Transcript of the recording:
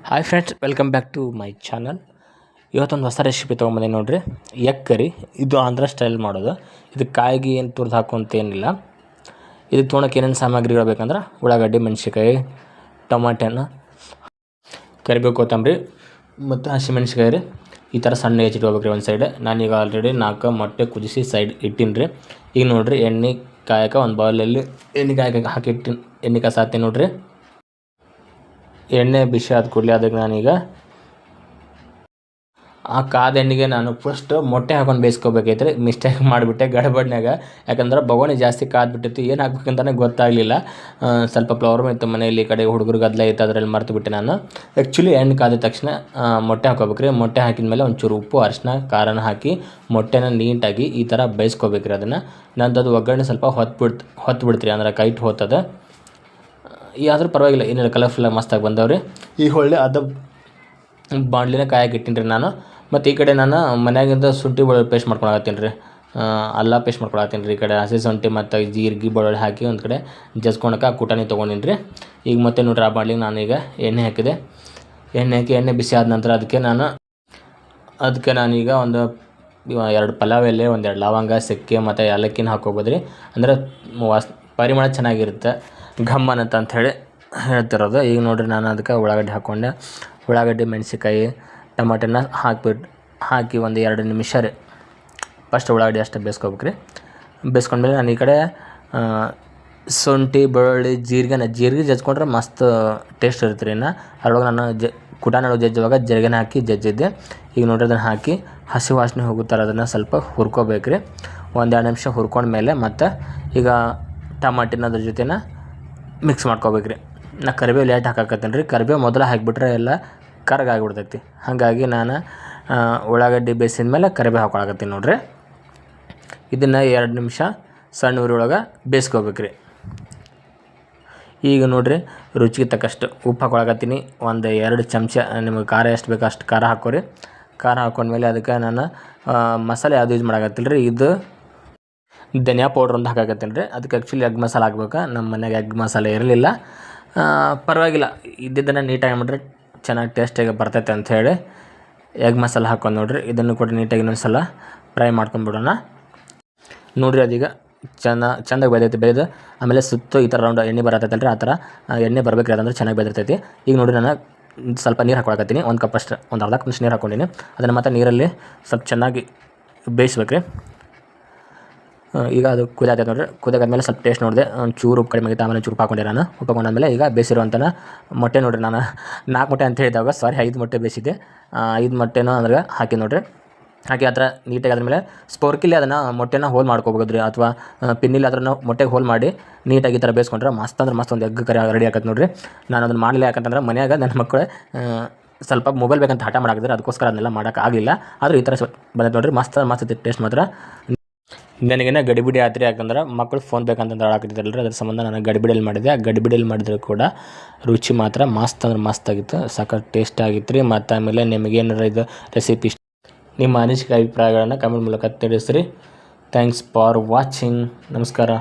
Hi friends, welcome back to my channel. ಇವತ್ತೊಂದು ಹೊಸ recipe ತೊಗೊಂಬಂದೆ ನೋಡಿರಿ. Egg curry. ಇದು ಆಂಧ್ರ ಸ್ಟೈಲ್ ಮಾಡೋದು. ಇದು ಕಾಯಿಗೆ ಏನು ತುರ್ದು ಹಾಕುವಂತ ಏನಿಲ್ಲ. ಇದಕ್ಕೆ ತೊಗೊಳಕ್ಕೆ ಏನೇನು ಸಾಮಗ್ರಿಗಳು ಬೇಕಂದ್ರೆ ಉಳ್ಳಾಗಡ್ಡಿ, ಮೆಣಸಿನ್ಕಾಯಿ, ಟೊಮಾಟೆನ, ಕರಿಬೇವು, ಕೊತ್ತಂಬರಿ ಮತ್ತು ಹಸಿಮೆಣ್ಸಿಕಾಯಿ ರೀ. ಈ ಥರ ಸಣ್ಣ ಹೆಚ್ಚಿಟ್ಕೋಬೇಕ್ರಿ ಒಂದು ಸೈಡ್. ನಾನೀಗ ಆಲ್ರೆಡಿ 4 ಮೊಟ್ಟೆ ಕುದಿಸಿ ಸೈಡ್ ಇಟ್ಟಿನಿ ರೀ. ಈಗ ನೋಡಿರಿ, ಎಣ್ಣೆ ಕಾಯಕ್ಕೆ ಒಂದು ಬೌಲಲ್ಲಿ ಎಣ್ಣೆ ಕಾಯಕ್ಕೆ ಹಾಕಿಟ್ಟಿನಿ. ಎಣ್ಣೆ ಕಾಸಾತೀನಿ ನೋಡಿರಿ. ಎಣ್ಣೆ ಬಿಸಿ ಆದ ಕೂಡಲೇ ಅದಕ್ಕೆ ನಾನೀಗ ಆ ಕಾದ ಎಣ್ಣೆಗೆ ನಾನು ಫಸ್ಟ್ ಮೊಟ್ಟೆ ಹಾಕೊಂಡು ಬೇಯಿಸ್ಕೋಬೇಕೈತ್ರಿ. ಮಿಸ್ಟೇಕ್ ಮಾಡಿಬಿಟ್ಟೆ ಗಡಬಡ್ನಾಗ. ಯಾಕಂದ್ರೆ ಬೊಗಣೆ ಜಾಸ್ತಿ ಕಾದ್ಬಿಟ್ಟಿತ್ತು. ಏನು ಹಾಕ್ಬೇಕಂತಲೇ ಗೊತ್ತಾಗಲಿಲ್ಲ. ಸ್ವಲ್ಪ ಪ್ರಾಬ್ಲಮ್ ಇತ್ತು ಮನೆಯಲ್ಲಿ. ಈ ಕಡೆ ಹುಡುಗರು ಗದ್ದಲ ಇತ್ತು, ಅದರಲ್ಲಿ ಮರೆತುಬಿಟ್ಟೆ ನಾನು. ಆ್ಯಕ್ಚುಲಿ ಎಣ್ಣೆ ಕಾದ ತಕ್ಷಣ ಮೊಟ್ಟೆ ಹಾಕೋಬೇಕ್ರಿ. ಮೊಟ್ಟೆ ಹಾಕಿದ ಮೇಲೆ ಒಂಚೂರು ಉಪ್ಪು, ಅರಿಶಿನ, ಖಾರನ ಹಾಕಿ ಮೊಟ್ಟೆನ ನೀಟಾಗಿ ಈ ಥರ ಬೇಯಿಸ್ಕೋಬೇಕ್ರಿ. ಅದನ್ನು ನಂದು ಒಗ್ಗರಣೆ ಸ್ವಲ್ಪ ಹೊತ್ತು ಬಿಡ್ತೀರಿ, ಅಂದ್ರೆ ಕೈಟ್ ಹೋಗ್ತದೆ. ಆದರೂ ಪರವಾಗಿಲ್ಲ, ಏನಿಲ್ಲ, ಕಲರ್ಫುಲ್ಲಾಗಿ ಮಸ್ತಾಗಿ ಬಂದವ್ರಿ. ಈಗ ಒಳ್ಳೆ ಅದು ಬಾಣಲಿನ ಕಾಯಕ್ಕೆ ಇಟ್ಟಿನಿ ರೀ ನಾನು. ಮತ್ತು ಈ ಕಡೆ ನಾನು ಮನ್ಯಾಗಿಂದ ಶುಂಠಿ ಬೆಳ್ಳುಳ್ಳಿ ಪೇಸ್ಟ್ ಮಾಡ್ಕೊಳತ್ತೀನಿ ರೀ. ಅಲ್ಲ ಪೇಸ್ಟ್ ಮಾಡ್ಕೊಳತ್ತೀನಿ ರೀ. ಈ ಕಡೆ ಹಸಿ ಶುಂಠಿ ಮತ್ತು ಜೀರಿಗೆ ಬೆಳ್ಳುಳ್ಳಿ ಹಾಕಿ ಒಂದು ಕಡೆ ಜಜ್ಕೊಳಕ್ಕೆ ಕುಟಾಣಿ ತೊಗೊಂಡಿನಿ ರೀ. ಈಗ ಮತ್ತೆ ನೋಡ್ರಿ, ಆ ಬಾಣಲಿಗೆ ನಾನೀಗ ಎಣ್ಣೆ ಹಾಕಿದೆ. ಎಣ್ಣೆ ಹಾಕಿ ಎಣ್ಣೆ ಬಿಸಿ ಆದ ನಂತರ ಅದಕ್ಕೆ ನಾನೀಗ ಒಂದು 2 ಪಲಾವ್ ಎಲೆ, 1-2 ಲವಂಗ, ಚಕ್ಕೆ ಮತ್ತು ಏಲಕ್ಕಿನ ಹಾಕ್ಕೋಬೋದು ರೀ. ಅಂದರೆ ಪರಿಮಳ ಚೆನ್ನಾಗಿರುತ್ತೆ, ಘಮ್ಮನ್ ಅಂತ ಹೇಳಿ ಹೇಳ್ತಿರೋದು. ಈಗ ನೋಡಿರಿ, ನಾನು ಅದಕ್ಕೆ ಉಳ್ಳಾಗಡ್ಡಿ ಹಾಕ್ಕೊಂಡೆ. ಉಳ್ಳಾಗಡ್ಡಿ, ಮೆಣಸಿನ್ಕಾಯಿ, ಟಮಾಟೆನ ಹಾಕಿ ಒಂದು 2 ನಿಮಿಷ ರೀ. ಫಸ್ಟ್ ಉಳ್ಳಾಗಡ್ಡಿ ಅಷ್ಟೇ ಬೇಯಿಸ್ಕೋಬೇಕ್ರಿ. ಬೇಯಿಸ್ಕೊಂಡ್ಮೇಲೆ ನಾನು ಈ ಕಡೆ ಶುಂಠಿ, ಬೆಳ್ಳುಳ್ಳಿ, ಜೀರಿಗೆ ಜಜ್ಕೊಂಡ್ರೆ ಮಸ್ತ್ ಟೇಸ್ಟ್ ಇರುತ್ತೆ ರೀ. ಅದ್ರೊಳಗೆ ನಾನು ಕುಟಾಣಿ ಜಜ್ಜುವಾಗ ಜೀರಿಗೆನ ಹಾಕಿ ಜಜ್ಜಿದ್ದೆ. ಈಗ ನೋಡ್ರಿ, ಅದನ್ನು ಹಾಕಿ ಹಸಿ ವಾಸನೆ ಹೋಗುತ್ತಾರೆ ಅದನ್ನು ಸ್ವಲ್ಪ ಹುರ್ಕೋಬೇಕ್ರಿ. 1-2 ನಿಮಿಷ ಹುರ್ಕೊಂಡ್ಮೇಲೆ ಮತ್ತು ಈಗ ಟಮಾಟಿನ ಅದ್ರ ಜೊತೆನ ಮಿಕ್ಸ್ ಮಾಡ್ಕೋಬೇಕ್ರಿ. ನಾ ಕರಿಬೇವು ಲೇಟ್ ಹಾಕಕತ್ತೀನಿ ರೀ. ಕರಿಬೇವು ಮೊದಲು ಹಾಕಿಬಿಟ್ರೆ ಎಲ್ಲ ಕರ್ಗಾಗಿಬಿಡ್ತೈತಿ. ಹಾಗಾಗಿ ನಾನು ಉಳ್ಳಾಗಡ್ಡಿ ಬೇಯಿಸಿದ ಮೇಲೆ ಕರಿಬೇವು ಹಾಕೊಳಕತ್ತೀನಿ ನೋಡಿರಿ. ಇದನ್ನು 2 ನಿಮಿಷ ಸಣ್ಣ ಉರಿಯೊಳಗೆ ಬೇಯಿಸ್ಕೋಬೇಕ್ರಿ. ಈಗ ನೋಡಿರಿ, ರುಚಿಗೆ ತಕ್ಕಷ್ಟು ಉಪ್ಪು ಹಾಕೊಳಕತ್ತೀನಿ. 1-2 ಚಮಚ, ನಿಮಗೆ ಖಾರ ಎಷ್ಟು ಬೇಕೋ ಅಷ್ಟು ಖಾರ ಹಾಕೋರಿ. ಖಾರ ಹಾಕ್ಕೊಂಡ್ಮೇಲೆ ಅದಕ್ಕೆ ನಾನು ಮಸಾಲೆ ಯಾವುದು ಯೂಸ್ ಮಾಡಕತ್ತಿಲ್ಲ ರೀ. ಇದು ಧನಿಯಾ ಪೌಡ್ರ್ ಒಂದು ಹಾಕಾಕತ್ತೀನಿ ರೀ. ಅದಕ್ಕೆ ಆ್ಯಕ್ಚುಲಿ ಎಗ್ ಮಸಾಲೆ ಹಾಕ್ಬೇಕು. ನಮ್ಮ ಮನೆಯಾಗ ಎಗ್ ಮಸಾಲೆ ಇರಲಿಲ್ಲ. ಪರವಾಗಿಲ್ಲ, ಇದ್ದಿದ್ದನ್ನು ನೀಟಾಗಿ ಮಾಡಿಬಿಟ್ರೆ ಚೆನ್ನಾಗಿ ಟೇಸ್ಟಿಯಾಗಿ ಬರ್ತೈತೆ ಅಂಥೇಳಿ ಎಗ್ ಮಸಾಲೆ ಹಾಕ್ಕೊಂಡು ನೋಡಿರಿ. ಇದನ್ನು ಕೂಡ ನೀಟಾಗಿ ಇನ್ನೊಂದು ಸಲ ಫ್ರೈ ಮಾಡ್ಕೊಂಡ್ಬಿಡೋಣ. ನೋಡಿರಿ, ಅದೀಗ ಚೆಂದಾಗಿ ಬೇಯ್ದು ಆಮೇಲೆ ಸುತ್ತು ಈ ಥರ ರೌಂಡ್ ಎಣ್ಣೆ ಬರತ್ತೈತಲ್ಲ ರೀ, ಆ ಥರ ಎಣ್ಣೆ ಬರಬೇಕು ರೀ. ಅದಂದ್ರೆ ಚೆನ್ನಾಗಿ ಬೆದಿರ್ತೈತಿ. ಈಗ ನೋಡಿರಿ, ನಾನು ಸ್ವಲ್ಪ ನೀರು ಹಾಕೊಳಕತ್ತೀನಿ. 1 ಕಪ್ ಅಷ್ಟು, ಒಂದು ಅರ್ಧ ಕಪ್ ನೀರು ಹಾಕ್ಕೊಂಡಿನಿ. ಅದನ್ನು ಮತ್ತೆ ನೀರಲ್ಲಿ ಸ್ವಲ್ಪ ಚೆನ್ನಾಗಿ ಬೇಯಿಸ್ಬೇಕ್ರಿ. ಈಗ ಅದು ಕುದಿಯಾತೈತೆ ನೋಡಿರಿ. ಕುದಿಯಾದ್ಮೇಲೆ ಸ್ವಲ್ಪ ಟೇಸ್ಟ್ ನೋಡಿದೆ, ಒಂಚೂರು ಉಪ್ಪು ಕಡಿಮೆ ಆಗಿತ್ತು. ಆಮೇಲೆ ಚೂರು ಹಾಕ್ಕೊಂಡಿರ ನಾನು. ಉಪ್ಪು ಹಾಕೊಂಡಾದ್ಮೇಲೆ ಈಗ ಬೇಯಿಸಿರುವಂಥ ಮೊಟ್ಟೆ ನೋಡಿರಿ, ನಾನು 4 ಮೊಟ್ಟೆ ಅಂತ ಹೇಳಿದಾಗ 5 ಮೊಟ್ಟೆ ಬೇಯಿಸಿದ್ದೆ. 5 ಮೊಟ್ಟೆನೂ ಅದ್ರಾಗ ಹಾಕಿ ನೋಡಿರಿ. ಹಾಕಿ ಆ ಥರ ನೀಟಾಗಿ ಆದಮೇಲೆ ಸ್ಪೋರ್ಕಿಲ್ಲಿ ಅದನ್ನು ಮೊಟ್ಟೆನ ಹೋಲ್ ಮಾಡ್ಕೋಬೋದು ರೀ, ಅಥವಾ ಪಿನ್ನಿಲ್ಲಿ ಅದನ್ನು ಮೊಟ್ಟೆಗೆ ಹೋಲ್ ಮಾಡಿ ನೀಟಾಗಿ ಈ ಥರ ಬೇಯಿಸ್ಕೊಂಡ್ರೆ ಮಸ್ತ್ ಅಂದ್ರೆ ಮಸ್ತ್ ಒಂದು ಎಗ್ ಕರಿ ರೆಡಿ ಆಗತ್ತೆ ನೋಡಿರಿ. ನಾನು ಅದನ್ನು ಮಾಡಲಿಲ್ಲ, ಯಾಕಂತಂದ್ರೆ ಮನ್ಯಾಗ ನನ್ನ ಮಕ್ಕಳು ಸ್ವಲ್ಪ ಮೊಬೈಲ್ ಬೇಕಂತ ಹಠ ಮಾಡಾಕಿದ್ರೆ, ಅದಕ್ಕೋಸ್ಕರ ಅದನ್ನೆಲ್ಲ ಮಾಡೋಕ್ಕಾಗಲಿಲ್ಲ. ಆದರೂ ಈ ಥರ ಬಂದೈತೆ ನೋಡಿರಿ, ಮಸ್ತ್ ಟೇಸ್ಟ್ ಮಾತ್ರ. ನನಗೇನ ಗಡಿಬಿಡಿ ಆತ್ರಿ, ಯಾಕಂದ್ರೆ ಮಕ್ಕಳು ಫೋನ್ ಬೇಕಂತಂದು ಹೇಳಾಕತ್ತಿದ್ರಲ್ಲ ರೀ, ಅದ್ರ ಸಂಬಂಧ ನಾನು ಗಡಿಬಿಡಿಯಲ್ಲಿ ಮಾಡಿದೆ. ಗಡಿಬಿಡಿಯಲ್ಲಿ ಮಾಡಿದ್ರು ಕೂಡ ರುಚಿ ಮಾತ್ರ ಮಸ್ತ್ ಅಂದ್ರೆ ಮಸ್ತ್ ಆಗಿತ್ತು, ಸಖತ್ ಟೇಸ್ಟ್ ಆಗಿತ್ತು ರೀ. ಮತ್ತು ಆಮೇಲೆ ನಿಮಗೇನಾರ ಇದು ರೆಸಿಪಿ ಇಷ್ಟ, ನಿಮ್ಮ ಅನಿಸಿಕೆ ಅಭಿಪ್ರಾಯಗಳನ್ನು ಕಮೆಂಟ್ ಮೂಲಕ ತಿಳಿಸ್ರಿ. Thanks for watching. ನಮಸ್ಕಾರ.